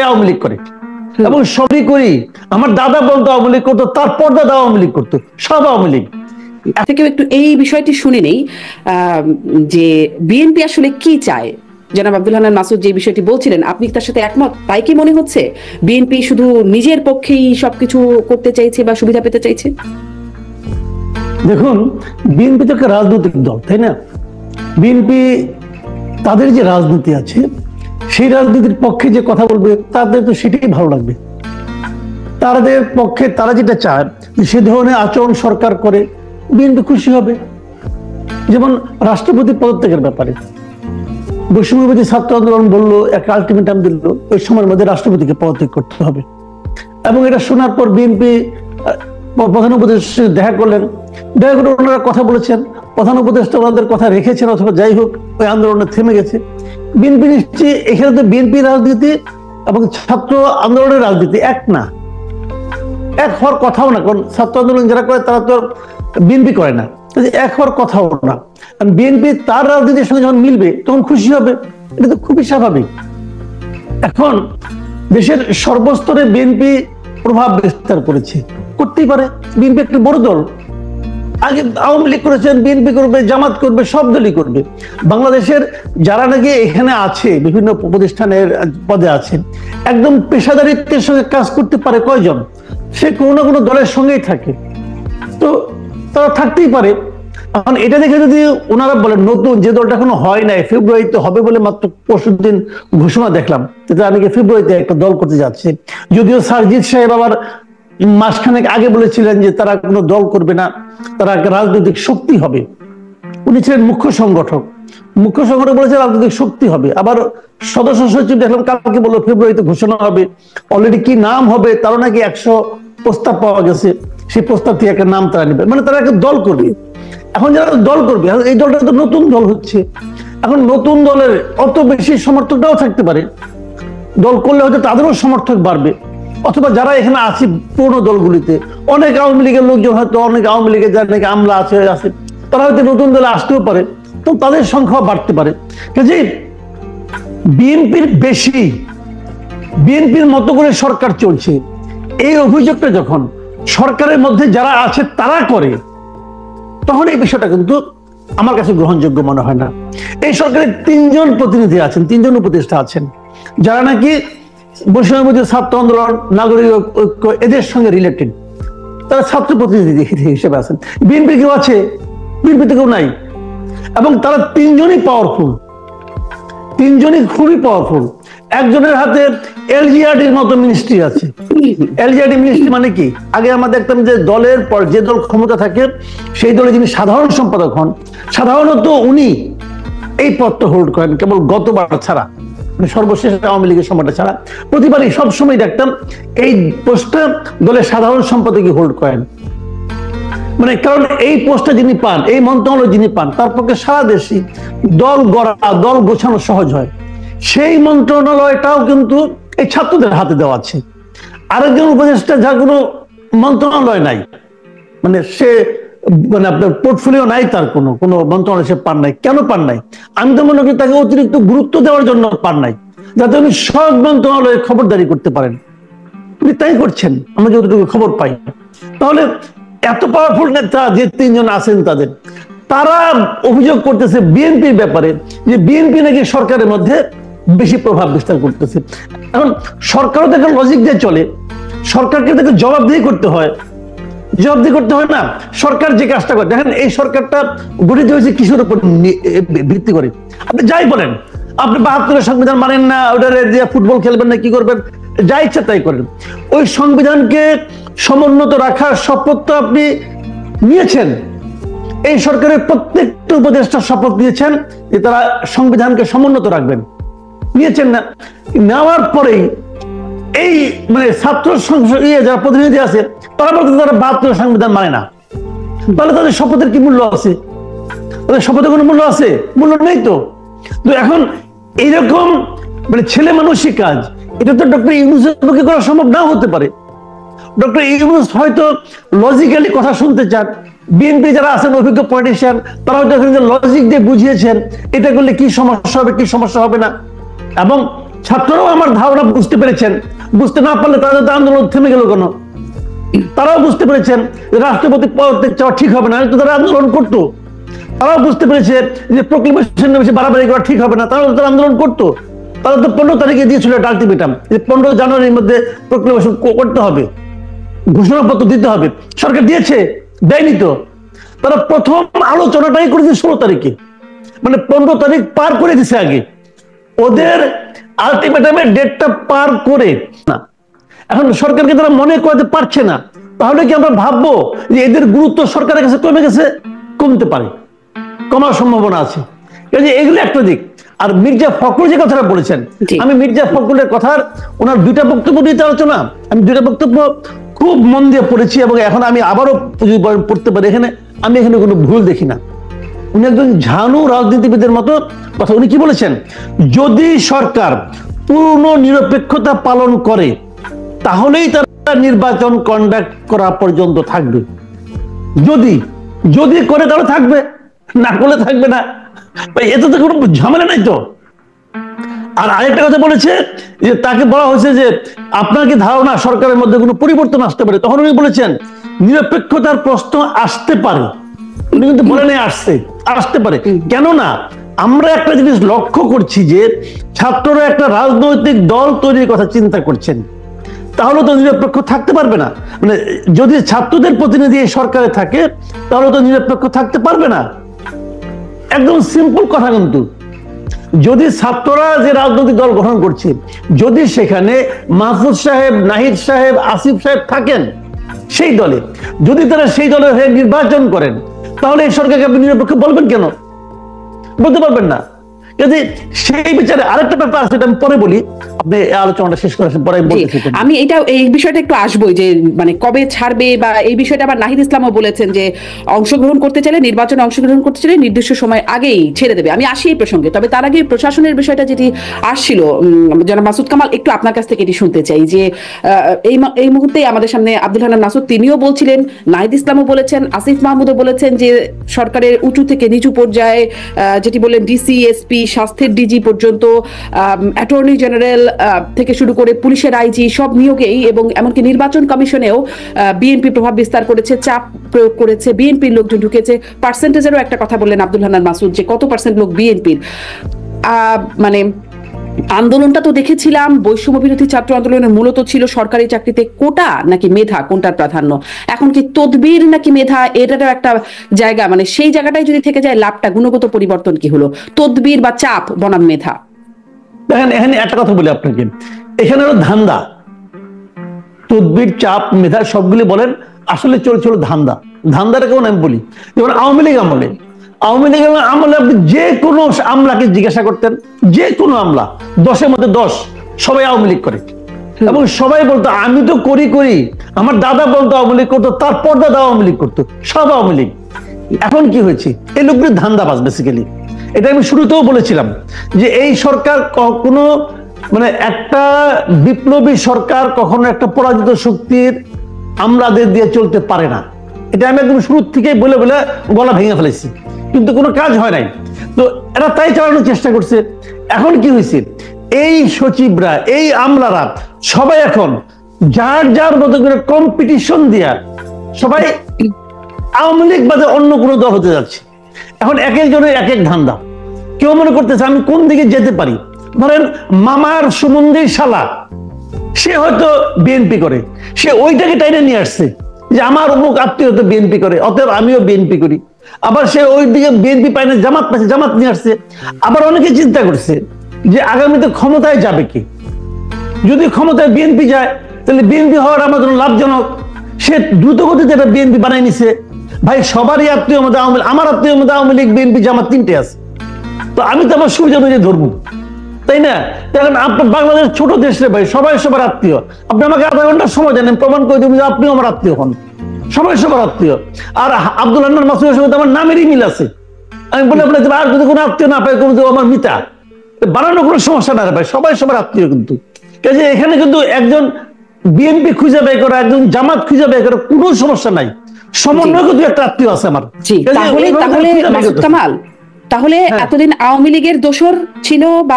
আওয়ামী লীগ করে এবং সবই করি। আমার দাদা বলতো আওয়ামী লীগ করতো, তার পরদাদা আওয়ামী লীগ করতো, সব আওয়ামী লীগ। থেকেও একটু এই বিষয়টি শুনে নেই যে বিএনপি আসলে কি চায়। জনাব আব্দুল হান্নান মাসুদ যে বিষয়টি বলছিলেন, আপনি তার সাথে একমত? তাই কি মনে হচ্ছে বিএনপি শুধু নিজের পক্ষেই সবকিছু করতে চাইছে বা সুবিধা পেতে চাইছে? দেখুন, বিএনপি তো একটা রাজনৈতিক দল, তাই না? বিএনপি তাদের যে রাজনীতি আছে, সেই রাজনীতির পক্ষে যে কথা বলবে তাদের তো সেটাই ভালো লাগবে। তাদের পক্ষে তারা যেটা চায় সে ধরনের আচরণ সরকার করে, বিএনপি খুশি হবে। যেমন রাষ্ট্রপতি পদত্যাগের ব্যাপারে বৈষম্যবিরোধী ছাত্র আন্দোলন বললো, একটা আলটিমেটাম দিল, ওই সময়ের মধ্যে রাষ্ট্রপতিকে পদত্যাগ করতে হবে। এবং এটা শোনার পর বিএনপি প্রধান উপদেষ্টা দেখা করলেন, দেখা করে ওনারা কথা বলেছেন, প্রধান উপদেষ্টা ওনাদের কথা রেখেছেন, অথবা যাই হোক ওই আন্দোলনে থেমে গেছে। বিএনপি নিশ্চয়ই এখানে তো বিএনপি রাজনীতি এবং ছাত্র আন্দোলনের রাজনীতি এক না, এক হওয়ার কথাও না। কারণ ছাত্র আন্দোলন যারা করে তারা তো বিএনপি করে না, এক হওয়ার কথাও না। বিএনপি তার রাজনীতির সঙ্গে যখন মিলবে তখন খুশি হবে, এটা তো খুবই স্বাভাবিক। এখন দেশের সর্বস্তরে বিএনপি প্রভাব বিস্তার করেছে, করতেই পারে। বিএনপি একটা বড় দল, আগে আওয়ামী লীগ করেছেন, বিএনপি করবে, জামাত করবে, সব দলই করবে। বাংলাদেশের যারা নাকি এখানে আছে, বিভিন্ন প্রতিষ্ঠানের পদে আছে, একদম পেশাদারিত্বের সঙ্গে কাজ করতে পারে কয়জন? সে কোনো না কোনো দলের সঙ্গেই থাকে, তো তারা থাকতেই পারে। এখন এটা দেখে যদি ওনারা বলেন নতুন যে দলটা এখনো হয় নাই, ফেব্রুয়ারিতে হবে বলে মাত্র পরশুদিন ঘোষণা দেখলাম, নাকি ফেব্রুয়ারিতে একটা দল করতে যাচ্ছে। যদিও সারজিৎ সাহেব আবার মাসখানেক আগে বলেছিলেন যে তারা কোনো দল করবে না, তারা একটা রাজনৈতিক শক্তি হবে। উনি ছিলেন মুখ্য সংগঠক বলেছে রাজনৈতিক শক্তি হবে। আবার সদস্য সচিব দেখলাম কালকে বললো ফেব্রুয়ারিতে ঘোষণা হবে। অলরেডি কি নাম হবে তারও নাকি 100 প্রস্তাব পাওয়া গেছে, সেই প্রস্তাব থেকে একটা নাম তারা নেবে, মানে তারা একটা দল করবে। এখন যারা দল করবে, এই দলটা তো নতুন দল হচ্ছে, এখন নতুন দলের অত বেশি সমর্থকটাও থাকতে পারে, দল করলে হয়তো তাদেরও সমর্থক বাড়বে। অথবা যারা এখানে আছে পুরোনো দলগুলিতে, অনেক আওয়ামী লীগের লোকজন হয়তো, অনেক আওয়ামী লীগের যারা নাকি আমলা আছে, তারা হয়তো নতুন দলে আসতেও পারে, তো তাদের সংখ্যা বাড়তে পারে। কাজে বিএনপির বেশি, বিএনপির মতো করে সরকার চলছে, এই অভিযোগটা যখন সরকারের মধ্যে যারা আছে তারা করে, তখন এই বিষয়টা কিন্তু আমার কাছে গ্রহণযোগ্য মনে হয় না। এই সরকারের 3 জন প্রতিনিধি আছেন, 3 জন উপদেষ্টা আছেন, যারা নাকি বৈষম্যবিরোধী ছাত্র আন্দোলন, নাগরিক ঐক্য এদের সঙ্গে রিলেটেড, তারা ছাত্র প্রতিনিধি হিসেবে আছেন। বিএনপি কেউ আছে? বিএনপি কেউ নাই। এবং তারা 3 জনই পাওয়ারফুল, 3 জনই খুবই পাওয়ারফুল। একজনের হাতে এলজিআরডির মতো মিনিস্ট্রি আছে। এলজিআরডি মিনিস্ট্রি মানে কি? আগে আমরা দেখতাম যে দলের পর যে দল ক্ষমতা থাকে সেই দলে যিনি সাধারণ সম্পাদক হন, সাধারণত উনি এই পদটা হোল্ড করেন, কেবল গতবার ছাড়া, মানে সর্বশেষ আওয়ামী লীগের সময়টা ছাড়া প্রতিবারই সবসময় দেখতাম এই পোস্টটা দলের সাধারণ সম্পাদকই হোল্ড করেন। মানে কারণ এই পোস্টটা যিনি পান, এই মন্ত্রণালয় যিনি পান, তার পক্ষে সারা দেশে দল গড়া, দল গোছানো সহজ হয়। সেই মন্ত্রণালয়টাও কিন্তু এই ছাত্রদের হাতে দেওয়া আছে। আরেকজন উপদেষ্টা যার কোনো মন্ত্রণালয় নাই, মানে সে মানে আপনার পোর্টফোলিও নাই, তার কোনো মন্ত্রণালয় সে পান নাই। কেন পান নাই? আমি তো মনে করি তাকে অতিরিক্ত গুরুত্ব দেওয়ার জন্য পান নাই, যাতে উনি সব মন্ত্রণালয়ে খবরদারি করতে পারেন। উনি তাই করছেন, আমরা যতটুকু খবর পাই। তাহলে এত পাওয়ারফুল নেতা যে 3 জন আছেন তাদের, তারা অভিযোগ করতেছে বিএনপির ব্যাপারে যে বিএনপি নাকি সরকারের মধ্যে বেশি প্রভাব বিস্তার করতেছে। এখন সরকারও দেখেন লজিক দিয়ে চলে, সরকারকে দেখে জবাবদিহি করতে হয়, না? সরকার যে কাজটা করে, দেখেন এই সরকারটা গঠিত হয়েছে কিসের উপর ভিত্তি করে? আপনি যাই বলেন, আপনি 72-এর সংবিধান মানেন না, ওটারে দিয়ে ফুটবল খেলবেন না, কি করবেন, যা ইচ্ছা তাই করেন। ওই সংবিধানকে সমুন্নত রাখার শপথ তো আপনি নিয়েছেন। এই সরকারের প্রত্যেকটা উপদেষ্টা শপথ নিয়েছেন যে তারা সংবিধানকে সমুন্নত রাখবেন, নিয়েছেন না? নেওয়ার পরেই এই মানে ছাত্র সংসদ যারা প্রতিনিধি আছে তারা বলতে তারা 72 সংবিধান মানে না, তাহলে তাদের শপথের কি মূল্য আছে? তাদের শপথের কোনো মূল্য আছে? মূল্য নেই তো। তো এখন এইরকম মানে ছেলে মানুষই কাজ, এটা তো ডক্টর ইউনূসের পক্ষে করা সম্ভব নাও হতে পারে। ডক্টর ইউনূস হয়তো লজিক্যালি কথা শুনতে চান, বিএনপি যারা আছেন অভিজ্ঞ পলিটিশিয়ান তারা হয়তো লজিক দিয়ে বুঝিয়েছেন এটা করলে কি সমস্যা হবে, কি সমস্যা হবে না। এবং ছাত্ররাও আমার ধারণা বুঝতে পেরেছেন, বুঝতে না পারলে তাদের তো আন্দোলন থেমে গেল কেন? তারাও বুঝতে পেরেছেন যে রাষ্ট্রপতি পদত্যাগ চাওয়া ঠিক হবে না, তো তারা আন্দোলন করতো। তারাও বুঝতে পেরেছে যে প্রোক্লেমেশন বেশি বাড়াবাড়ি করা ঠিক হবে না, তারাও তারা আন্দোলন করতো। তারা তো 15 তারিখে দিয়েছিল একটা আলটিমেটাম যে 15 জানুয়ারির মধ্যে প্রোক্লেমেশন করতে হবে, ঘোষণাপত্র দিতে হবে। সরকার দিয়েছে? দেয়নি তো। তারা প্রথম আলোচনাটাই করেছে 16 তারিখে, মানে 15 তারিখ পার করে দিছে আগে, ওদের আলটিমেটামের ডেটটা পার করে না। এখন সরকারকে তারা মনে করাতে পারছে না, তাহলে কি আমরা ভাববো যে এদের গুরুত্ব সরকারের কাছে কমে গেছে? কমতে পারে, কমার সম্ভাবনা আছে। এগুলো একটা দিক। আর মির্জা ফখরুল যে কথাটা বলেছেন, আমি মির্জা ফখরুলের কথার ওনার 2টা বক্তব্য নিয়ে আলোচনা, আমি 2টা বক্তব্য খুব মন দিয়ে পড়েছি এবং এখন আমি আবারও পড়তে পারি। আমি এখানে কোনো ভুল দেখি না। উনি একজন ঝানু রাজনীতিবিদের মতো কথা। উনি কি বলেছেন? যদি সরকার পূর্ণ নিরপেক্ষতা পালন করে তাহলেই তারা নির্বাচন কন্ডাক্ট করা পর্যন্ত থাকবে। যদি করে তাহলে থাকবে, না করলে থাকবে না। এতে তো কোনো ঝামেলা নাই তো। আর আরেকটা কথা বলেছে যে তাকে বলা হয়েছে যে আপনার কি ধারণা সরকারের মধ্যে কোনো পরিবর্তন আসতে পারে? তখন উনি বলেছেন নিরপেক্ষতার প্রশ্ন আসতে পারে। উনি কিন্তু বলেন আসতে পারে। কেননা আমরা একটা জিনিস লক্ষ্য করছি যে ছাত্ররা একটা রাজনৈতিক দল তৈরির কথা চিন্তা করছেন, তাহলে তো নিরপেক্ষ থাকতে পারবে না। মানে যদি ছাত্রদের প্রতিনিধি এই সরকারে থাকে তাহলে তো নিরপেক্ষ থাকতে পারবে না। একদম সিম্পল কথা। কিন্তু যদি ছাত্ররা যে রাজনৈতিক দল গঠন করছে, যদি সেখানে মাহফুজ সাহেব, নাহিদ সাহেব, আসিফ সাহেব থাকেন সেই দলে, যদি তারা সেই দলের হয়ে নির্বাচন করেন, তাহলে এই সরকারকে আপনি নিরপেক্ষ বলবেন কেন? বলতে পারবেন না। যদি সেই বিচারে আরেকটা ব্যাপার আছে, আমি পরে বলি, আপনি আলোচনাটা শেষ করেছেন পরে আমি এই বিষয়টা একটু আসবো যে মানে কবে ছাড়বে বা এই বিষয়টা আবার নাহিদ ইসলামও বলেছেন যে অংশগ্রহণ করতে চাইলে, নির্বাচনে অংশগ্রহণ করতে চাইলে নির্দিষ্ট সময় আগেই ছেড়ে দেবে। আমি আসি এই প্রসঙ্গে। তবে তার আগে প্রশাসনের বিষয়টা যেটি আসছিল, জনাব মাসুদ কামাল, একটু আপনার কাছ থেকে এটি শুনতে চাই যে এই মুহূর্তে আমাদের সামনে আব্দুল হান্নান মাসুদ তিনিও বলছিলেন, নাহিদ ইসলামও বলেছেন, আসিফ মাহমুদও বলেছেন যে সরকারের উঁচু থেকে নিচু পর্যায়ে যেটি বললেন ডিসি, এসপি, স্বাস্থ্যের ডিজি পর্যন্ত, অ্যাটর্নি জেনারেল থেকে শুরু করে পুলিশের আইজি সব নিয়োগেই এবং এমনকি নির্বাচন কমিশনেও বিএনপি প্রভাব বিস্তার করেছে, চাপ প্রয়োগ করেছে, বিএনপির লোকজন ঢুকেছে। পার্সেন্টেজেরও একটা কথা বললেন আব্দুল হান্নান মাসুদ যে কত পার্সেন্ট লোক বিএনপির। মানে আন্দোলনটা তো দেখেছিলাম, বৈষম্য বিরোধী ছাত্র আন্দোলনের মূলত ছিল সরকারি চাকরিতে কোটা নাকি মেধা, কোনটার প্রাধান্য। এখন কি তদবির নাকি মেধা, এটারও একটা জায়গা, মানে সেই জায়গাটাই যদি থেকে যায় লাভটা, গুণগত পরিবর্তন কি হলো, তদবির বা চাপ বনাম মেধা? দেখেন, এখানে একটা কথা বলি আপনাকে, এখানে হলো ধান্দা। তদবির, চাপ, মেধা সবগুলি বলেন, আসলে চলছিল ধান্দাটা কেমন আমি বলি। যেমন আওয়ামী লীগ আমলে আপনি যে কোনো আমলাকে জিজ্ঞাসা করতেন, যে কোনো আমলা 10-এর মধ্যে 10 সবাই আওয়ামী লীগ করে, এবং সবাই বলতো আমি তো করি, আমার দাদা বলতো আওয়ামী লীগ করতো, তার পরদাদা আওয়ামী লীগ করতো, সব আওয়ামী লীগ। এখন কি হয়েছে? এই লোকগুলি ধান্দাবাজ বেসিক্যালি। এটা আমি শুরুতেও বলেছিলাম যে এই সরকার কখনো, মানে একটা বিপ্লবী সরকার কখনো একটা পরাজিত শক্তির আমলাদের দিয়ে চলতে পারে না। এটা আমি একদম শুরু থেকেই বলে গলা ভেঙে ফেলেছি, কিন্তু কোনো কাজ হয় নাই। তো এরা তাই চালানোর চেষ্টা করছে। এখন কি হয়েছে? এই সচিবরা, এই আমলারা সবাই এখন যার মতো করে কম্পিটিশন দিয়া সবাই আওয়ামী লীগ বাদে অন্য কোনো দল হতে যাচ্ছে। এখন এক একজনের এক এক ধান্দা। কেউ মনে করতেছে আমি কোন দিকে যেতে পারি। ধরেন মামার সুমন্দির শালা, সে হয়তো বিএনপি করে, সে ওইটাকে টাইনে নিয়ে আসছে যে আমার অমুক আত্মীয় তো বিএনপি করে, অতএব আমিও বিএনপি করি। আবার সে ওই দিকে বিএনপি পায় না, জামাত পাচ্ছে, জামাত নিয়ে আসছে। আবার অনেকে চিন্তা করছে যে আগামীতে ক্ষমতায় যাবে কি, যদি ক্ষমতায় বিএনপি যায় তাহলে বিএনপি হওয়ার আমার জন্য লাভজনক। সে দ্রুত গতিতে এটা বিএনপি বানাই নিছে। ভাই সবারই আত্মীয় মধ্যে আওয়ামী লীগ, আমার আত্মীয় মধ্যে আওয়ামী লীগ, বিএনপি, জামাত 3টে আছে। তো আমি তো আমার সুবিধা অনুযায়ী ধরবো, তাই না? কারণ আপনার বাংলাদেশ ছোট দেশ রে ভাই, সবাই সবার আত্মীয়। আপনি আমাকে আধা ঘন্টার সময় দেন, প্রমাণ করে দেবেন যে আপনিও আমার আত্মীয় হন। সবাই সবার আত্মীয়। আর আব্দুল হান্নান মাসুদের সঙ্গে আমার নামেরই মিল আছে। আমি বলে আপনার আর যদি কোনো আত্মীয় না পাই, কোনো আমার মিতা বানানোর কোনো সমস্যা না ভাই, সবাই সবার আত্মীয়। কিন্তু কাজে এখানে কিন্তু একজন বিএনপি খুঁজে বের করা, একজন জামাত খুঁজে বের করা কোনো সমস্যা নাই। সমন্বয় কিন্তু একটা আত্মীয় আছে আমার। তাহলে মাসুদ কামাল, তাহলে এতদিন আওয়ামী লীগের দোসর ছিল বা